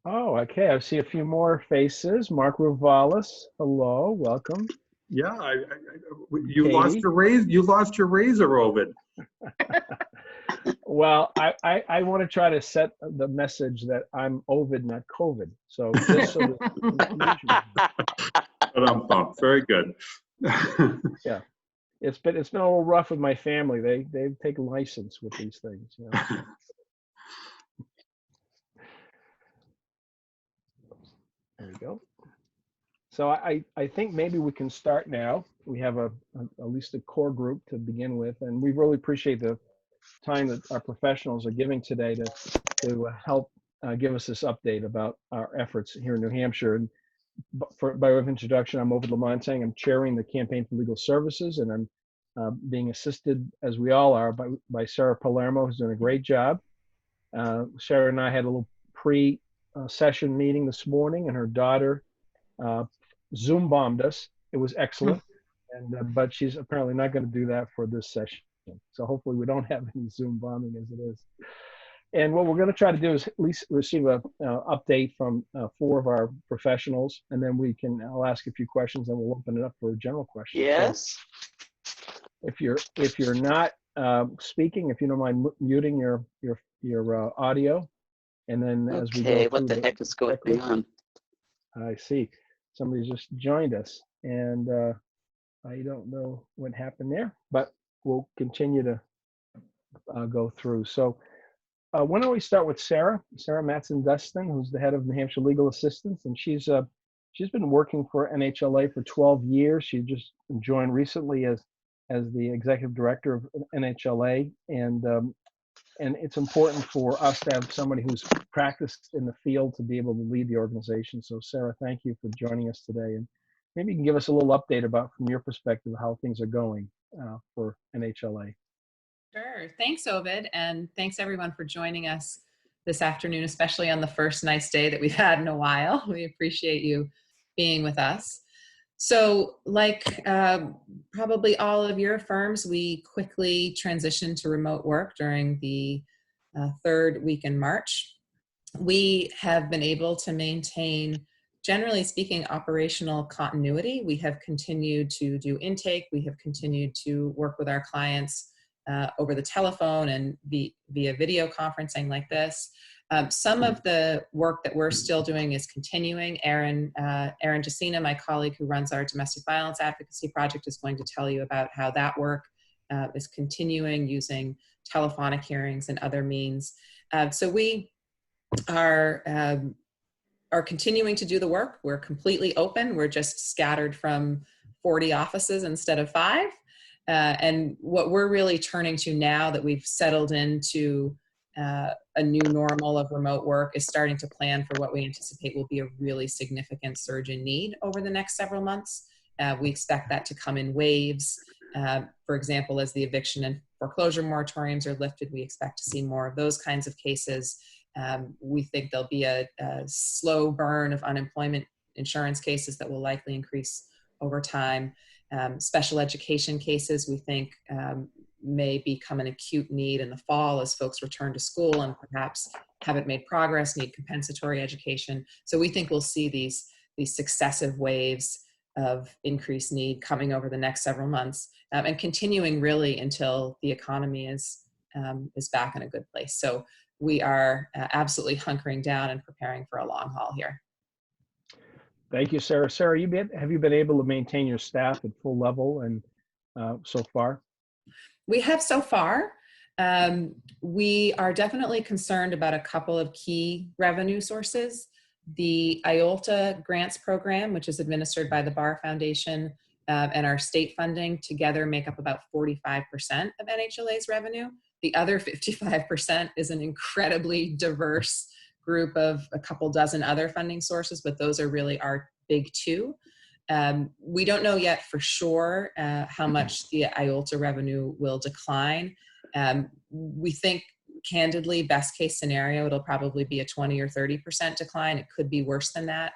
Oh, okay. I see a few more faces. Mark Ruvalis, hello, welcome. Yeah, you lost Katie. your razor. You lost your razor, Ovid. Well, I want to try to set the message that I'm Ovid, not COVID. So just so there's no confusion. Very good. Yeah, it's been a little rough with my family. They take license with these things. You know. There we go. So I think maybe we can start now. We have at least a core group to begin with, and we really appreciate the time that our professionals are giving today to help give us this update about our efforts here in New Hampshire. And by way of introduction, I'm Ovide Lamontagne. I'm chairing the Campaign for Legal Services, and I'm being assisted, as we all are, by Sarah Palermo, who's doing a great job. Sarah and I had a little pre-session meeting this morning, and her daughter Zoom bombed us. It was excellent, and but she's apparently not going to do that for this session. So hopefully we don't have any Zoom bombing as it is. And what we're going to try to do is at least receive a update from 4 of our professionals, and then I'll ask a few questions, and we'll open it up for general questions. Yes. So if you're not speaking, if you don't mind muting your audio, and then as we go Okay, through what the heck is going on? I see somebody just joined us, and I don't know what happened there, but we'll continue to go through. So why don't we start with Sarah Matson-Dusting, who's the head of New Hampshire Legal Assistance, and she's been working for NHLA for 12 years. She just joined recently as the executive director of NHLA, and it's important for us to have somebody who's practiced in the field to be able to lead the organization. So Sarah, thank you for joining us today, and maybe you can give us a little update about, from your perspective, how things are going for NHLA. Sure. Thanks, Ovid, and thanks everyone for joining us this afternoon, especially on the first nice day that we've had in a while. We appreciate you being with us. So like probably all of your firms, we quickly transitioned to remote work during the 3rd week in March. We have been able to maintain, generally speaking, operational continuity. We have continued to do intake. We have continued to work with our clients over the telephone and via video conferencing like this. Some of the work that we're still doing is continuing. Erin Jacina, my colleague who runs our domestic violence advocacy project, is going to tell you about how that work is continuing using telephonic hearings and other means. So we are continuing to do the work. We're completely open. We're just scattered from 40 offices instead of 5. And what we're really turning to now that we've settled into a new normal of remote work is starting to plan for what we anticipate will be a really significant surge in need over the next several months. We expect that to come in waves. For example, as the eviction and foreclosure moratoriums are lifted, we expect to see more of those kinds of cases. We think there'll be a slow burn of unemployment insurance cases that will likely increase over time. Special education cases, we think, may become an acute need in the fall as folks return to school and perhaps haven't made progress, need compensatory education. So we think we'll see these successive waves of increased need coming over the next several months and continuing really until the economy is back in a good place. So we are absolutely hunkering down and preparing for a long haul here. Thank you, Sarah. Sarah, have you been able to maintain your staff at full level and so far? We have so far. We are definitely concerned about a couple of key revenue sources. The IOLTA grants program, which is administered by the Bar Foundation, and our state funding together make up about 45% of NHLA's revenue. The other 55% is an incredibly diverse group of a couple dozen other funding sources, but those are really our big 2. We don't know yet for sure how much the IOLTA revenue will decline. We think, candidly, best case scenario, it'll probably be a 20 or 30% decline. It could be worse than that.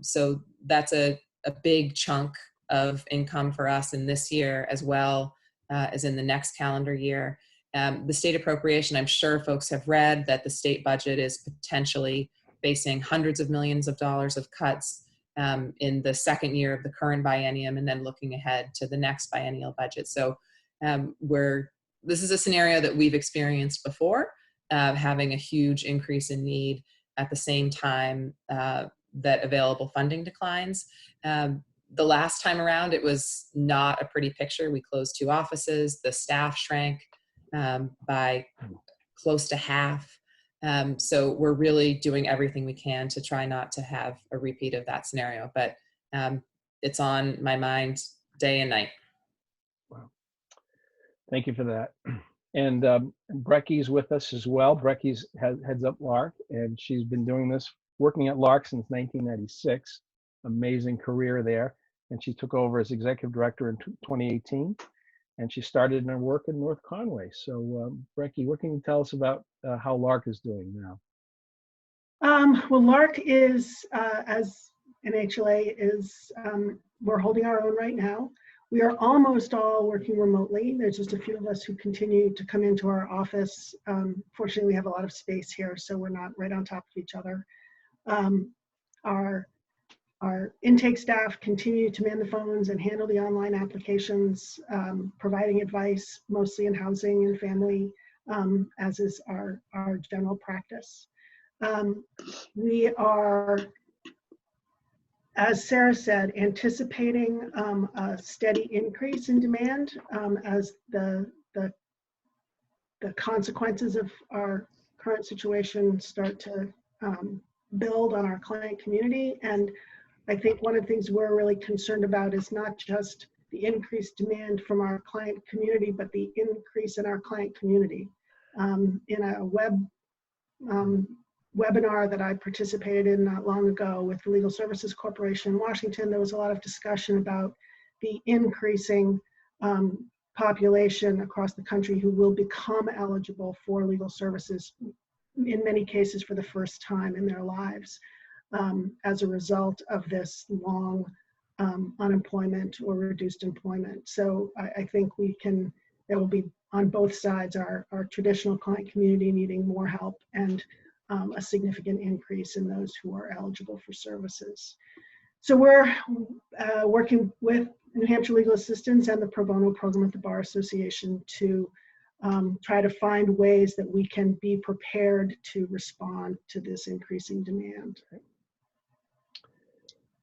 So that's a big chunk of income for us in this year as well as in the next calendar year. The state appropriation, I'm sure folks have read that the state budget is potentially facing hundreds of millions of dollars of cuts in the second year of the current biennium, and then looking ahead to the next biennial budget. So this is a scenario that we've experienced before, having a huge increase in need at the same time that available funding declines. The last time around, it was not a pretty picture. We closed 2 offices. The staff shrank by close to half. So we're really doing everything we can to try not to have a repeat of that scenario. But it's on my mind day and night. Wow. Thank you for that. And Brecky's with us as well. Brecky's heads up LARC, and she's been doing this, working at LARC since 1996. Amazing career there. And she took over as executive director in 2018. And she started her work in North Conway. So, Brecky, what can you tell us about how LARC is doing now? Well, LARC is, as NHLA is, we're holding our own right now. We are almost all working remotely. There's just a few of us who continue to come into our office. Fortunately, we have a lot of space here, so we're not right on top of each other. Our intake staff continue to man the phones and handle the online applications, providing advice, mostly in housing and family, as is our general practice. We are, as Sarah said, anticipating a steady increase in demand as the consequences of our current situation start to build on our client community. And I think one of the things we're really concerned about is not just the increased demand from our client community, but the increase in our client community. In a webinar that I participated in not long ago with the Legal Services Corporation in Washington, there was a lot of discussion about the increasing population across the country who will become eligible for legal services, in many cases for the first time in their lives. As a result of this long unemployment or reduced employment. So I think there will be on both sides, our traditional client community needing more help and a significant increase in those who are eligible for services. So we're working with New Hampshire Legal Assistance and the Pro Bono program at the Bar Association to try to find ways that we can be prepared to respond to this increasing demand.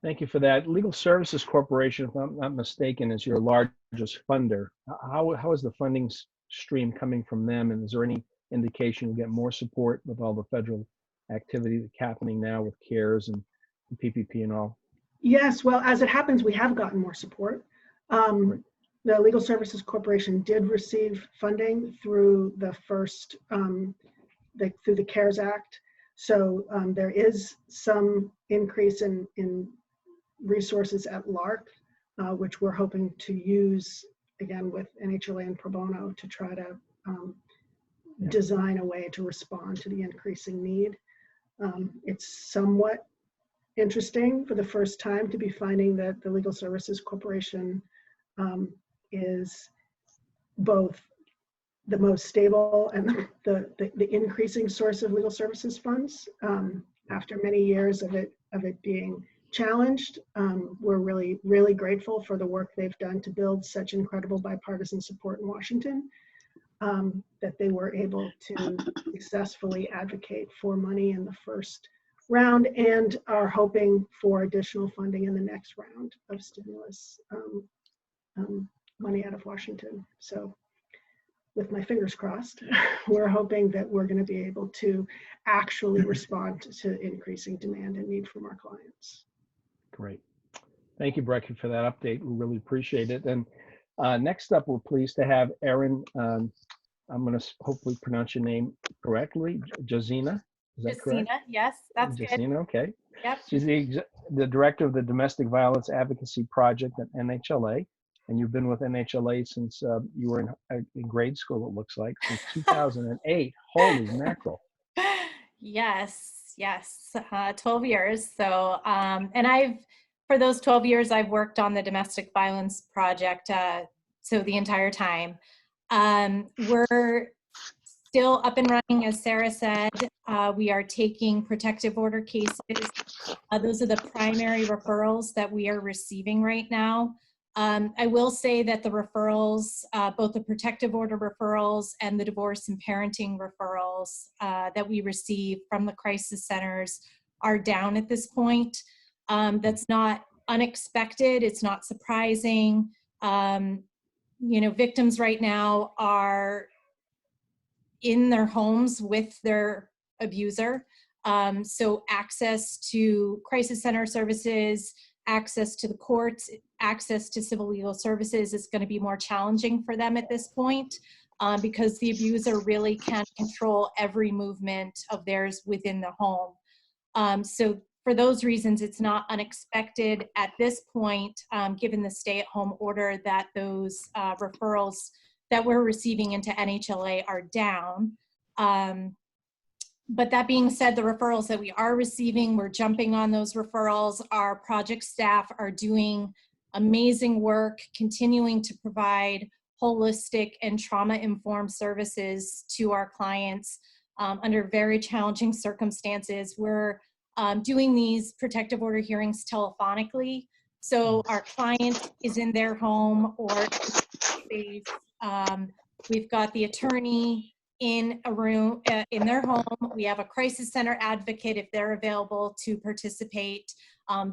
Thank you for that. Legal Services Corporation, if I'm not mistaken, is your largest funder. How is the funding stream coming from them? And is there any indication you'll get more support with all the federal activity that's happening now with CARES and PPP and all? Yes, well, as it happens, we have gotten more support. The Legal Services Corporation did receive funding through the first, through the CARES Act. So there is some increase in resources at LARC, which we're hoping to use, again, with NHLA and Pro Bono to try to design a way to respond to the increasing need. It's somewhat interesting for the first time to be finding that the Legal Services Corporation is both the most stable and the increasing source of legal services funds. After many years of it being challenged, we're really grateful for the work they've done to build such incredible bipartisan support in Washington, that they were able to successfully advocate for money in the first round and are hoping for additional funding in the next round of stimulus money out of Washington. So with my fingers crossed, we're hoping that we're going to be able to actually respond to increasing demand and need from our clients. Great. Thank you, Brecky, for that update. We really appreciate it. And next up, we're pleased to have Erin, I'm going to hopefully pronounce your name correctly, Josina. Is that correct? Yes, that's Josina, good. okay. Yep. She's the director of the Domestic Violence Advocacy Project at NHLA. And you've been with NHLA since you were in grade school, it looks like, since 2008. Holy mackerel. Yes, 12 years. So, and for those 12 years, I've worked on the Domestic Violence Project, so the entire time. We're still up and running, as Sarah said. We are taking protective order cases. Those are the primary referrals that we are receiving right now. I will say that the referrals, both the protective order referrals and the divorce and parenting referrals that we receive from the crisis centers are down at this point. That's not unexpected. It's not surprising. Victims right now are in their homes with their abuser. So access to crisis center services, access to the courts, access to civil legal services is going to be more challenging for them at this point because the abuser really can't control every movement of theirs within the home. So for those reasons, it's not unexpected at this point, given the stay-at-home order, that those referrals that we're receiving into NHLA are down. But that being said, the referrals that we are receiving, we're jumping on those referrals. Our project staff are doing amazing work, continuing to provide holistic and trauma-informed services to our clients under very challenging circumstances. We're doing these protective order hearings telephonically. So our client is in their home or space. We've got the attorney in a room, in their home. We have a crisis center advocate if they're available to participate.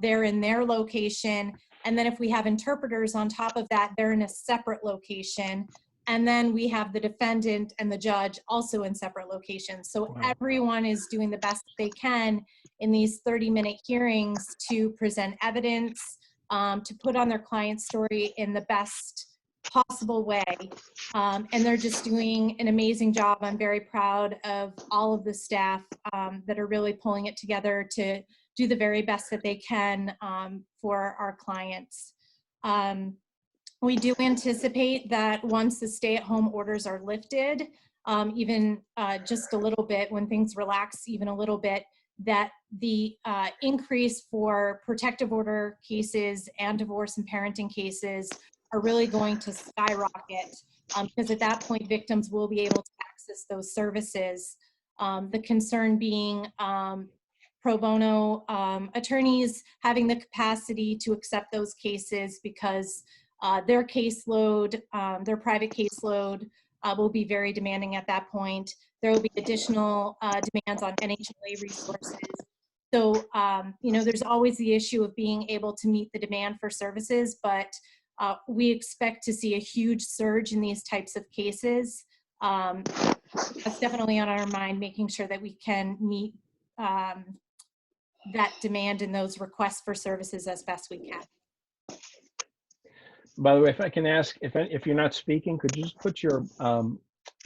They're in their location. And then if we have interpreters on top of that, they're in a separate location. And then we have the defendant and the judge also in separate locations. So everyone is doing the best they can in these 30-minute hearings to present evidence, to put on their client's story in the best possible way. And they're just doing an amazing job. I'm very proud of all of the staff that are really pulling it together to do the very best that they can for our clients. We do anticipate that once the stay-at-home orders are lifted, even just a little bit, when things relax even a little bit, that the increase for protective order cases and divorce and parenting cases are really going to skyrocket because at that point, victims will be able to access those services. The concern being pro bono attorneys having the capacity to accept those cases because their caseload, their private caseload will be very demanding at that point. There will be additional demands on NHLA resources. So, there's always the issue of being able to meet the demand for services, but we expect to see a huge surge in these types of cases. That's definitely on our mind, making sure that we can meet that demand and those requests for services as best we can. By the way, if I can ask, if you're not speaking, could you just put your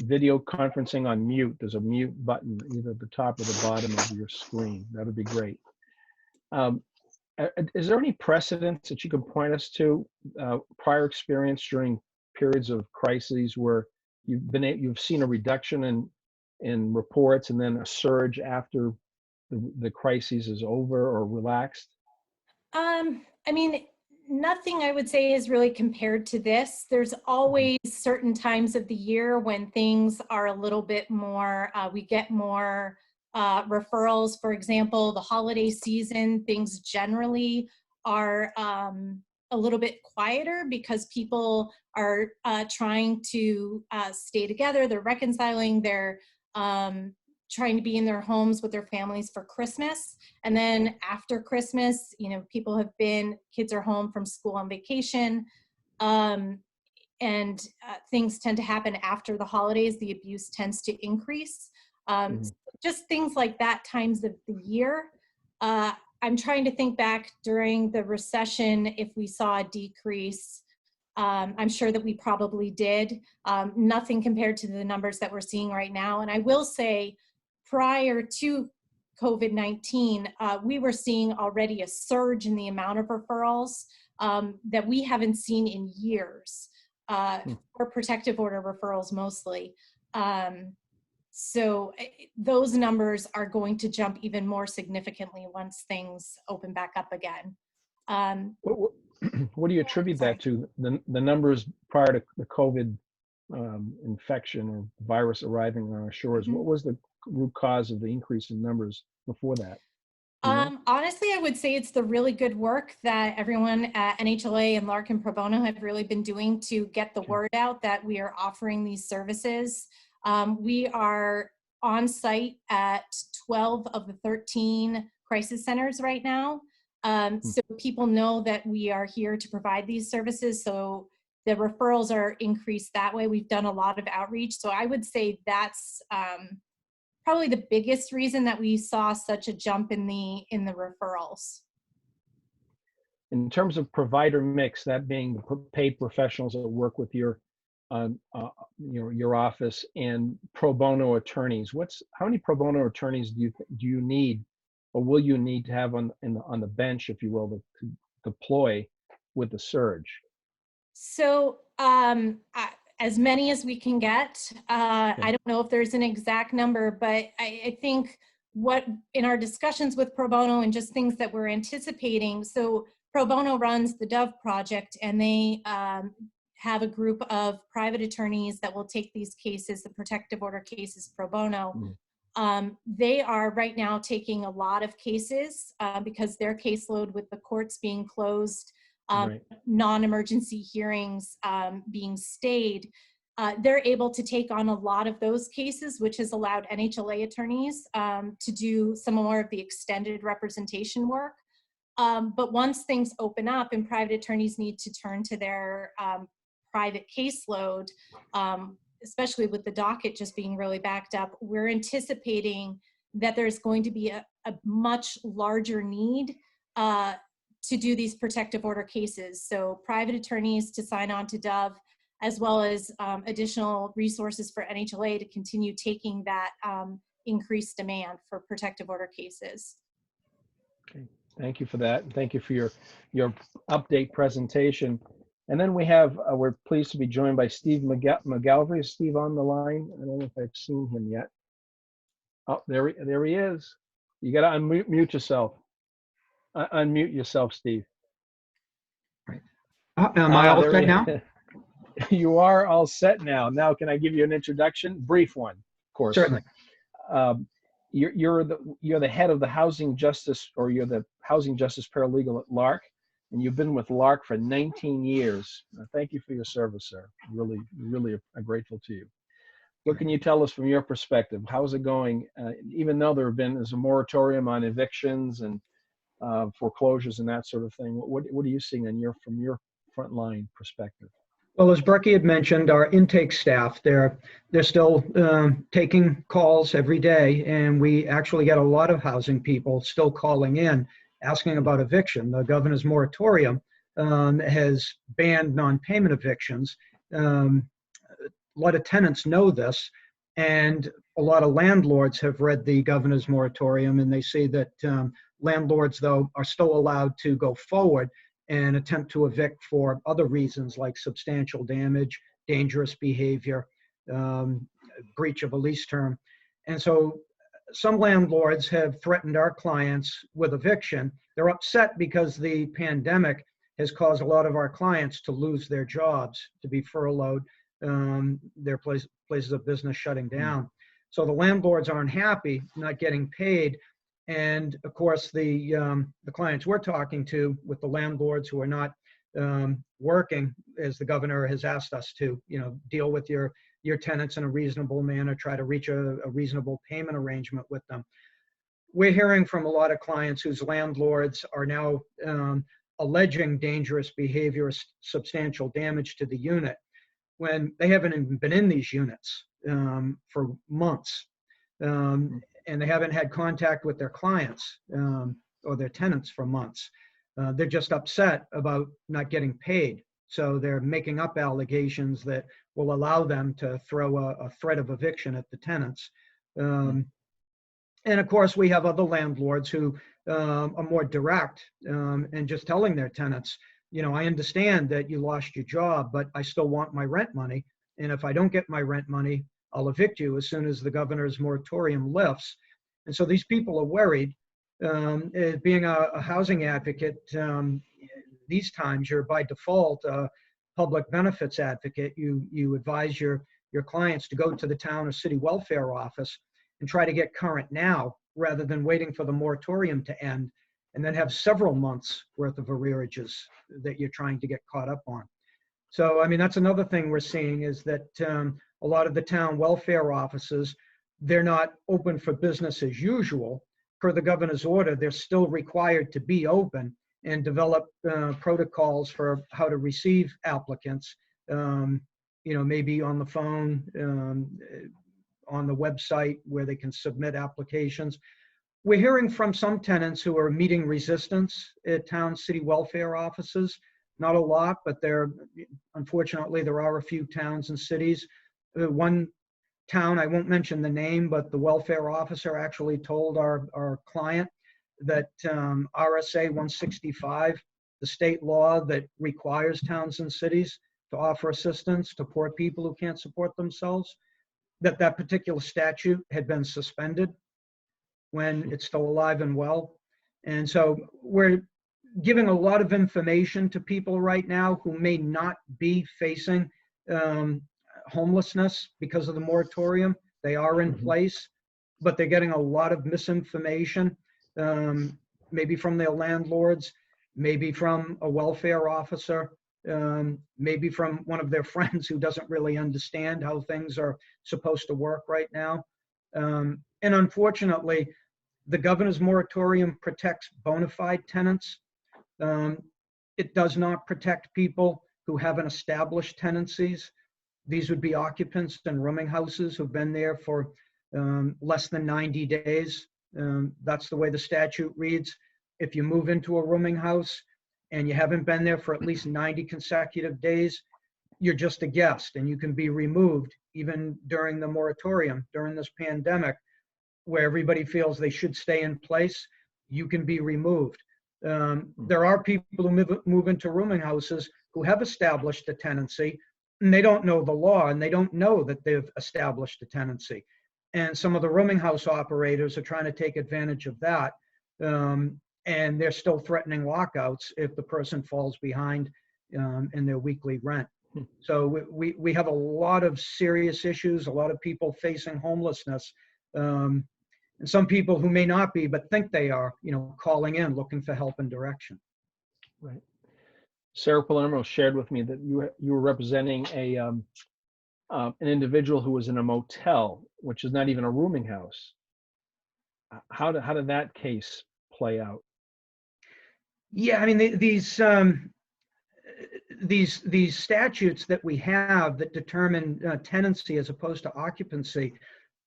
video conferencing on mute? There's a mute button either at the top or the bottom of your screen. That would be great. Is there any precedents that you can point us to, prior experience during periods of crises where you've seen a reduction in reports and then a surge after the crisis is over or relaxed? Nothing I would say is really compared to this. There's always certain times of the year when things are a little bit more, we get more referrals. For example, the holiday season, things generally are a little bit quieter because people are trying to stay together. They're reconciling, they're trying to be in their homes with their families for Christmas. And then after Christmas, people have kids are home from school on vacation. And things tend to happen after the holidays. The abuse tends to increase. Just things like that times of the year. I'm trying to think back during the recession if we saw a decrease. I'm sure that we probably did. Nothing compared to the numbers that we're seeing right now. And I will say, prior to COVID-19, we were seeing already a surge in the amount of referrals that we haven't seen in years, for protective order referrals mostly. So those numbers are going to jump even more significantly once things open back up again. What do you attribute that to? The numbers prior to the COVID infection or virus arriving on our shores. What was the root cause of the increase in numbers before that? Honestly, I would say it's the really good work that everyone at NHLA and Larkin Pro Bono have really been doing to get the word out that we are offering these services. We are on site at 12 of the 13 crisis centers right now. So people know that we are here to provide these services. So the referrals are increased that way. We've done a lot of outreach. So I would say that's probably the biggest reason that we saw such a jump in the referrals. In terms of provider mix, that being the paid professionals that work with your office and pro bono attorneys, how many pro bono attorneys do you need, or will you need to have on the bench, if you will, to deploy with the surge? So as many as we can get. I don't know if there's an exact number, but I think what in our discussions with Pro Bono and just things that we're anticipating. So Pro Bono runs the Dove Project, and they have a group of private attorneys that will take these cases, the protective order cases, pro bono. They are right now taking a lot of cases because their caseload with the courts being closed, non-emergency hearings being stayed, they're able to take on a lot of those cases, which has allowed NHLA attorneys to do some more of the extended representation work. But once things open up and private attorneys need to turn to their private caseload, especially with the docket just being really backed up, we're anticipating that there's going to be a much larger need to do these protective order cases. So private attorneys to sign on to Dove, as well as additional resources for NHLA to continue taking that increased demand for protective order cases. Okay, thank you for that. Thank you for your update presentation. And then we have, we're pleased to be joined by Steve McGalvey. Is Steve on the line? I don't know if I've seen him yet. Oh, there he is. You got to unmute yourself. Unmute yourself, Steve. Am I all set now? You are all set now. Now, can I give you an introduction? Brief one, of course. Certainly. You're the head of the housing justice, or you're the housing justice paralegal at LARC, and you've been with LARC for 19 years. Thank you for your service, sir. Really are grateful to you. What can you tell us from your perspective? How's it going? Even though there's a moratorium on evictions and foreclosures and that sort of thing, what are you seeing from your frontline perspective? Well, as Berkey had mentioned, our intake staff, they're still taking calls every day, and we actually get a lot of housing people still calling in, asking about eviction. The governor's moratorium has banned non-payment evictions. A lot of tenants know this, and a lot of landlords have read the governor's moratorium, and they say that landlords, though, are still allowed to go forward and attempt to evict for other reasons like substantial damage, dangerous behavior, breach of a lease term. And so some landlords have threatened our clients with eviction. They're upset because the pandemic has caused a lot of our clients to lose their jobs, to be furloughed, their places of business shutting down. So the landlords aren't happy, not getting paid. And of course, the clients we're talking to with the landlords who are not working, as the governor has asked us to, deal with your tenants in a reasonable manner, try to reach a reasonable payment arrangement with them. We're hearing from a lot of clients whose landlords are now alleging dangerous behavior, substantial damage to the unit, when they haven't even been in these units for months. And they haven't had contact with their clients or their tenants for months. They're just upset about not getting paid. So they're making up allegations that will allow them to throw a threat of eviction at the tenants. And of course, we have other landlords who are more direct and just telling their tenants, I understand that you lost your job, but I still want my rent money. And if I don't get my rent money, I'll evict you as soon as the governor's moratorium lifts. And so these people are worried. Being a housing advocate, these times you're by default a public benefits advocate. You advise your your clients to go to the town or city welfare office and try to get current now, rather than waiting for the moratorium to end and then have several months worth of arrearages that you're trying to get caught up on. So, I mean, that's another thing we're seeing, is that a lot of the town welfare offices, they're not open for business as usual. Per the governor's order, they're still required to be open and develop protocols for how to receive applicants, maybe on the phone, on the website where they can submit applications. We're hearing from some tenants who are meeting resistance at town city welfare offices. Not a lot, but unfortunately, there are a few towns and cities. One town, I won't mention the name, but the welfare officer actually told our client that RSA 165, the state law that requires towns and cities to offer assistance to poor people who can't support themselves, that particular statute had been suspended when it's still alive and well. And so we're giving a lot of information to people right now who may not be facing homelessness because of the moratorium. They are in place, but they're getting a lot of misinformation, maybe from their landlords, maybe from a welfare officer, maybe from one of their friends who doesn't really understand how things are supposed to work right now. And unfortunately, the governor's moratorium protects bona fide tenants. It does not protect people who haven't established tenancies. These would be occupants in rooming houses who've been there for less than 90 days. That's the way the statute reads. If you move into a rooming house and you haven't been there for at least 90 consecutive days, you're just a guest and you can be removed. Even during the moratorium, during this pandemic, where everybody feels they should stay in place, you can be removed. There are people who move into rooming houses who have established a tenancy, and they don't know the law, and they don't know that they've established a tenancy. And some of the rooming house operators are trying to take advantage of that, and they're still threatening lockouts if the person falls behind in their weekly rent. So we have a lot of serious issues, a lot of people facing homelessness, and some people who may not be, but think they are, calling in, looking for help and direction. Right. Sarah Palermo shared with me that you were representing an individual who was in a motel, which is not even a rooming house. How did that case play out? Yeah, I mean, these statutes that we have that determine tenancy as opposed to occupancy,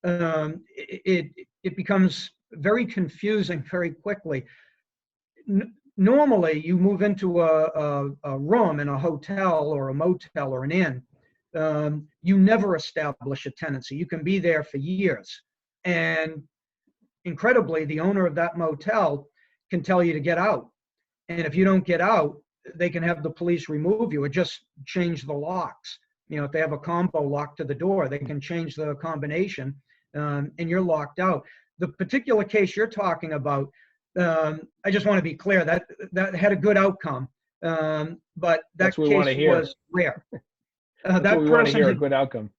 it becomes very confusing very quickly. Normally, you move into a room in a hotel or a motel or an inn, you never establish a tenancy. You can be there for years. And incredibly, the owner of that motel can tell you to get out. And if you don't get out, they can have the police remove you or just change the locks. If they have a combo lock to the door, they can change the combination and you're locked out. The particular case you're talking about, I just want to be clear that had a good outcome, but that case was rare. That we want to hear, a good outcome.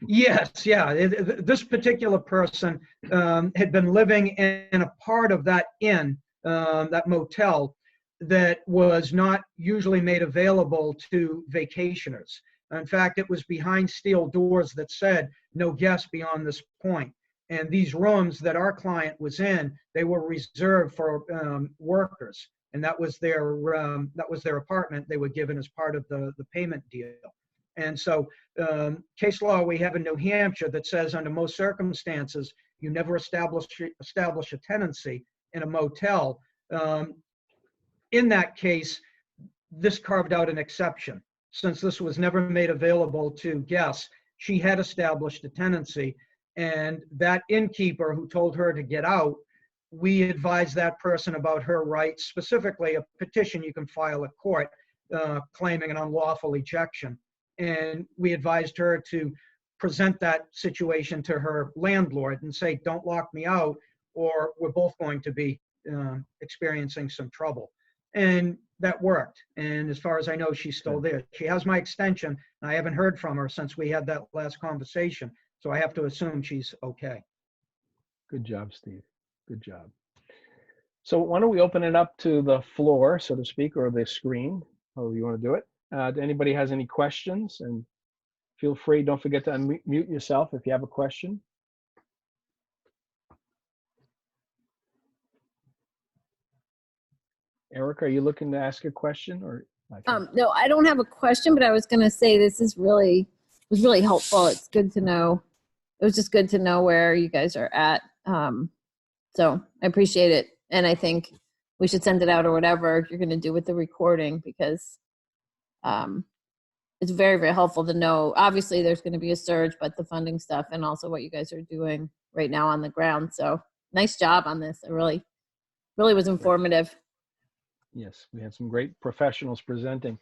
Yes, yeah. This particular person had been living in a part of that inn, that motel, that was not usually made available to vacationers. In fact, it was behind steel doors that said no guests beyond this point. And these rooms that our client was in, they were reserved for workers, and that was their apartment they were given as part of the payment deal. And so, case law we have in New Hampshire that says under most circumstances you never establish a tenancy in a motel. In that case, this carved out an exception. Since this was never made available to guests, she had established a tenancy, and that innkeeper who told her to get out, we advised that person about her rights, specifically a petition you can file at court claiming an unlawful ejection. And we advised her to present that situation to her landlord and say, don't lock me out, or we're both going to be experiencing some trouble. And that worked. And as far as I know, she's still there. She has my extension, and I haven't heard from her since we had that last conversation. So I have to assume she's okay. Good job, Steve. Good job. So why don't we open it up to the floor, so to speak, or the screen, however you want to do it. Anybody has any questions? And feel free, don't forget to unmute yourself if you have a question. Erica, are you looking to ask a question or? No, I don't have a question, but I was going to say this is was really helpful. It's good to know. It was just good to know where you guys are at. So I appreciate it. And I think we should send it out or whatever you're going to do with the recording, because it's very, very helpful to know. Obviously, there's going to be a surge, but the funding stuff and also what you guys are doing right now on the ground. So nice job on this. It really was informative. Yes, we had some great professionals presenting.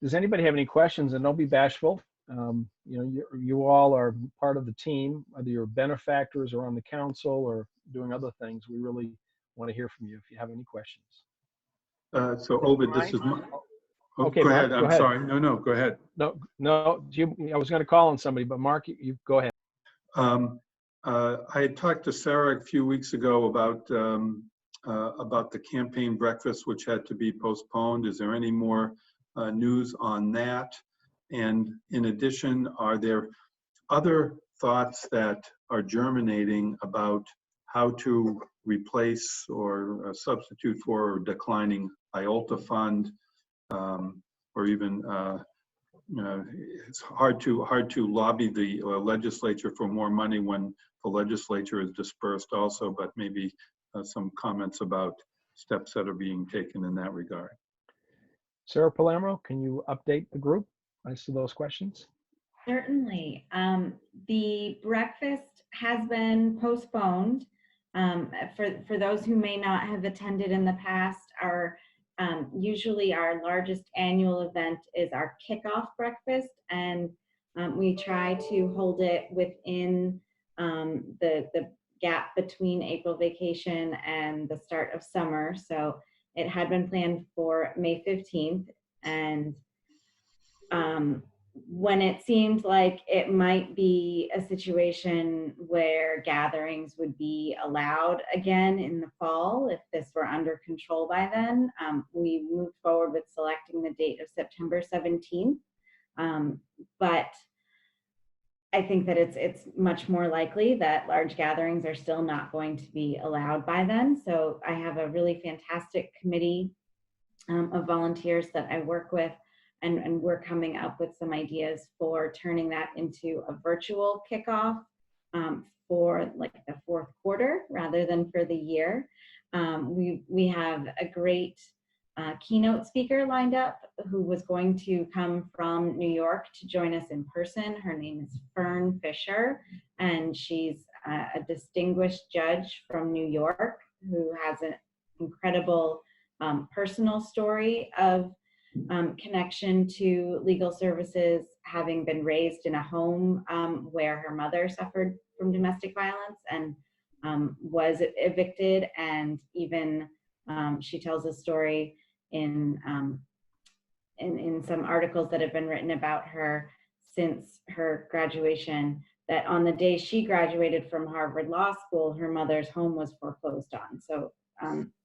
Does anybody have any questions? And don't be bashful. You know, you all are part of the team, whether you're benefactors or on the council or doing other things. We really want to hear from you if you have any questions. So Ovide, this is my, oh, Okay, go Mark, ahead. go I'm ahead. sorry. No, go ahead. No, I was going to call on somebody, but Mark, you go ahead. I had talked to Sarah a few weeks ago about the campaign breakfast, which had to be postponed. Is there any more news on that? And in addition, are there other thoughts that are germinating about how to replace or substitute for declining IOLTA fund, or even it's hard to lobby the legislature for more money when the legislature is dispersed also, but maybe some comments about steps that are being taken in that regard. Sarah Palermo, can you update the group as to those questions? Certainly. The breakfast has been postponed. For those who may not have attended in the past, usually our largest annual event is our kickoff breakfast, and we try to hold it within the gap between April vacation and the start of summer. So it had been planned for May 15th, and when it seemed like it might be a situation where gatherings would be allowed again in the fall, if this were under control by then, we moved forward with selecting the date of September 17th. But I think that it's much more likely that large gatherings are still not going to be allowed by then. So I have a really fantastic committee of volunteers that I work with, and we're coming up with some ideas for turning that into a virtual kickoff for like the fourth quarter rather than for the year. We have a great keynote speaker lined up who was going to come from New York to join us in person. Her name is Fern Fisher, and she's a distinguished judge from New York who has an incredible personal story of connection to legal services, having been raised in a home where her mother suffered from domestic violence and was evicted, and even she tells a story in some articles that have been written about her since her graduation, that on the day she graduated from Harvard Law School, her mother's home was foreclosed on. So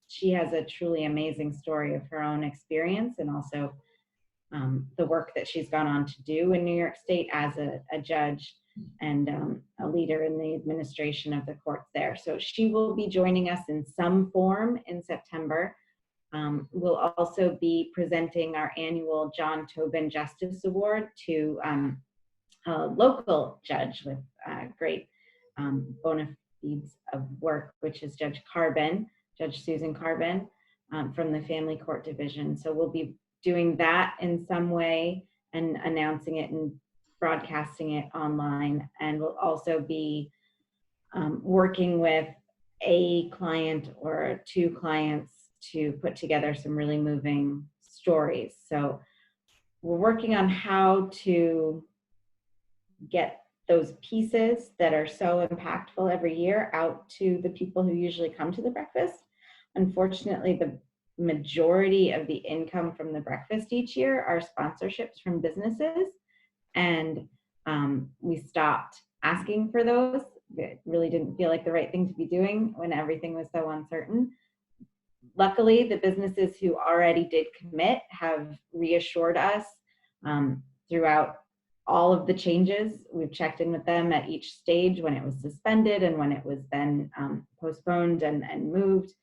she has a truly amazing story of her own experience, and also the work that she's gone on to do in New York State as a judge and a leader in the administration of the courts there. So she will be joining us in some form in September. We'll also be presenting our annual John Tobin Justice Award to a local judge with great bona fides of work, which is Judge Susan Carbon from the Family Court Division. So we'll be doing that in some way and announcing it and broadcasting it online. And we'll also be working with a client or two clients to put together some really moving stories. So we're working on how to get those pieces that are so impactful every year out to the people who usually come to the breakfast. Unfortunately, majority of the income from the breakfast each year are sponsorships from businesses. And we stopped asking for those. It really didn't feel like the right thing to be doing when everything was so uncertain. Luckily, the businesses who already did commit have reassured us throughout all of the changes. We've checked in with them at each stage when it was suspended and when it was then postponed and moved.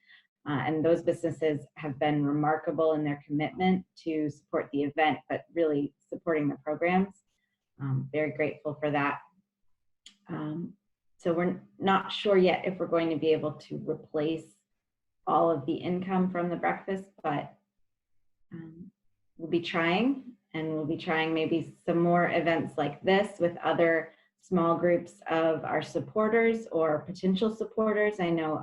And those businesses have been remarkable in their commitment to support the event, but really supporting the programs. Very grateful for that. So we're not sure yet if we're going to be able to replace all of the income from the breakfast, but we'll be trying, and we'll be trying maybe some more events like this with other small groups of our supporters or potential supporters. I know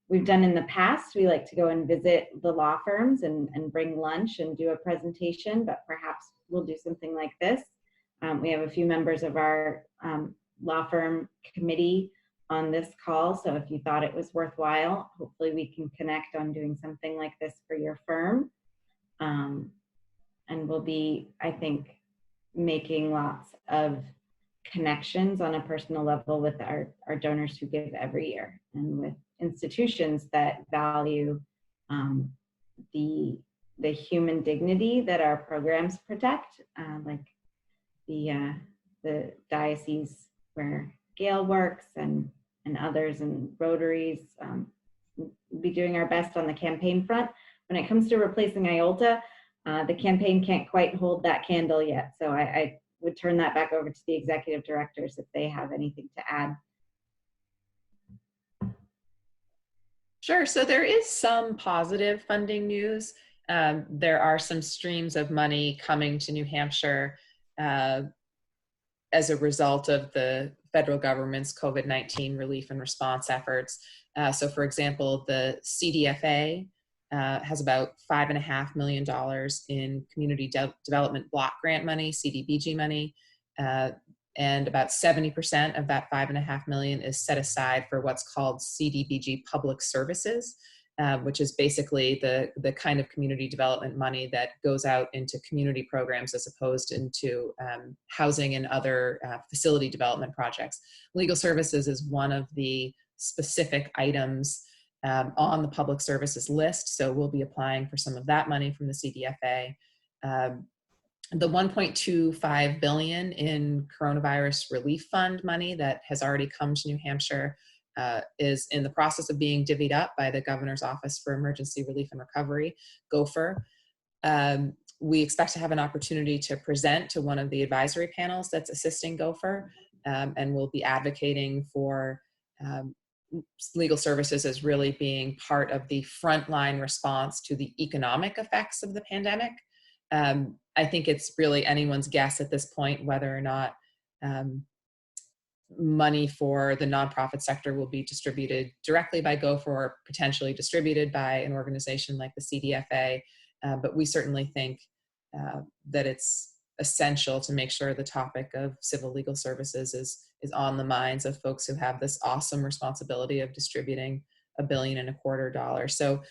we've done in the past, we like to go and visit the law firms and bring lunch and do a presentation, but perhaps we'll do something like this. We have a few members of our law firm committee on this call, so if you thought it was worthwhile, hopefully we can connect on doing something like this for your firm. And we'll be, I think, making lots of connections on a personal level with our donors who give every year, and with institutions that value the human dignity that our programs protect, like the diocese where Gail works and others, and Rotaries. We'll be doing our best on the campaign front. When it comes to replacing IOLTA, the campaign can't quite hold that candle yet. So I would turn that back over to the executive directors if they have anything to add. Sure. So there is some positive funding news. There are some streams of money coming to New Hampshire as a result of the federal government's COVID-19 relief and response efforts. So for example, the CDFA has about $5.5 million in community development block grant money, CDBG money, and about 70% of that $5.5 million is set aside for what's called CDBG public services, which is basically the kind of community development money that goes out into community programs as opposed into housing and other facility development projects. Legal services is one of the specific items on the public services list, so we'll be applying for some of that money from the CDFA. The $1.25 billion in coronavirus relief fund money that has already come to New Hampshire is in the process of being divvied up by the Governor's Office for Emergency Relief and Recovery, GOFR. We expect to have an opportunity to present to one of the advisory panels that's assisting GOFR, and we'll be advocating for legal services as really being part of the frontline response to the economic effects of the pandemic. I think it's really anyone's guess at this point whether or not money for the nonprofit sector will be distributed directly by GOFR or potentially distributed by an organization like the CDFA. But we certainly think that it's essential to make sure the topic of civil legal services is on the minds of folks who have this awesome responsibility of distributing $1.25 billion. So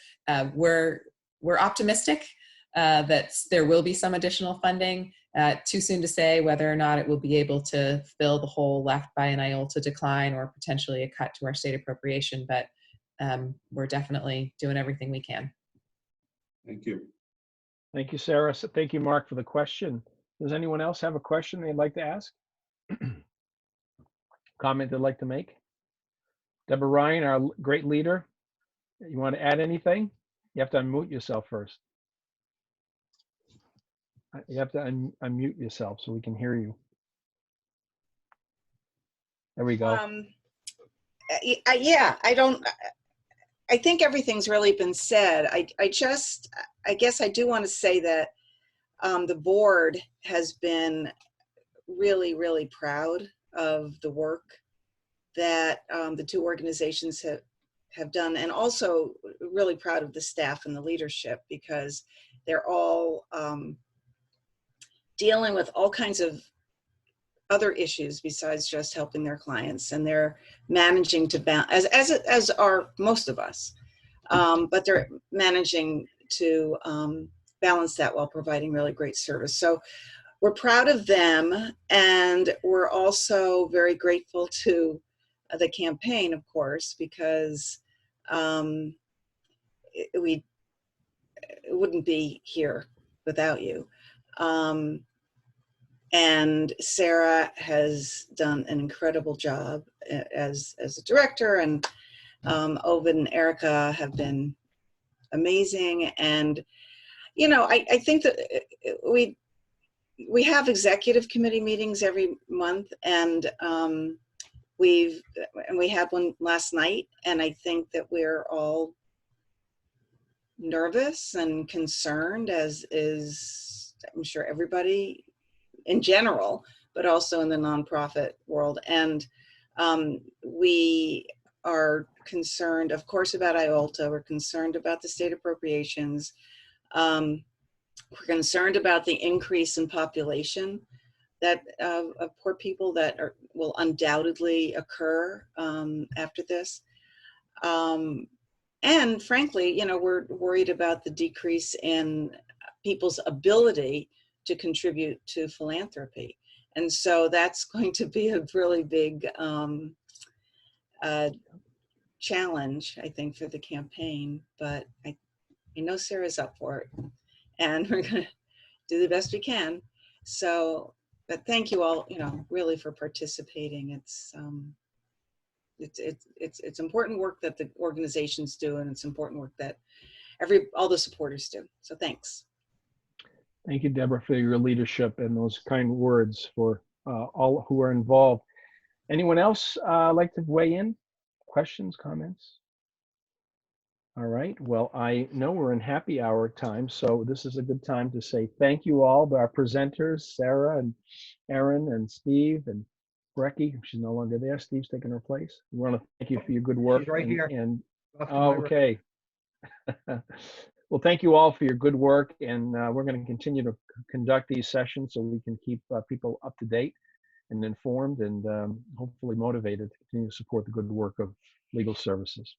we're optimistic that there will be some additional funding. Too soon to say whether or not it will be able to fill the hole left by an IOLTA decline or potentially a cut to our state appropriation, but we're definitely doing everything we can. Thank you. Thank you, Sarah. So thank you, Mark, for the question. Does anyone else have a question they'd like to ask? Comment they'd like to make? Deborah Ryan, our great leader, you want to add anything? You have to unmute yourself first. You have to unmute yourself so we can hear you. There we go. Yeah, I think everything's really been said. I guess I do want to say that the board has been really, really proud of the work that the two organizations have done, and also really proud of the staff and the leadership, because they're all dealing with all kinds of other issues besides just helping their clients, and they're managing to balance, as are most of us, but they're managing to balance that while providing really great service. So we're proud of them, and we're also very grateful to the campaign, of course, because we wouldn't be here without you. And Sarah has done an incredible job as a director, and Ovid and Erica have been amazing. And, you know, I think that we have executive committee meetings every month, and we had one last night, and I think that we're all nervous and concerned, as is, I'm sure, everybody in general, but also in the nonprofit world. And we are concerned, of course, about IOLTA. We're concerned about the state appropriations. We're concerned about the increase in population that of poor people that will undoubtedly occur after this. And frankly, you know, we're worried about the decrease in people's ability to contribute to philanthropy. And so that's going to be a really big challenge, I think, for the campaign. But I know Sarah's up for it, and we're going to do the best we can. So, but thank you all, you know, really for participating. It's important work that the organizations do, and it's important work that all the supporters do. So thanks. Thank you, Deborah, for your leadership and those kind words for all who are involved. Anyone else like to weigh in? Questions, comments? All right. Well, I know we're in happy hour time, so this is a good time to say thank you all to our presenters, Sarah and Aaron and Steve and Brecky. She's no longer there. Steve's taking her place. We want to thank you for your good work. She's right here. Okay. Well, thank you all for your good work, and we're going to continue to conduct these sessions so we can keep people up to date and informed, and hopefully motivated to continue to support the good work of legal services.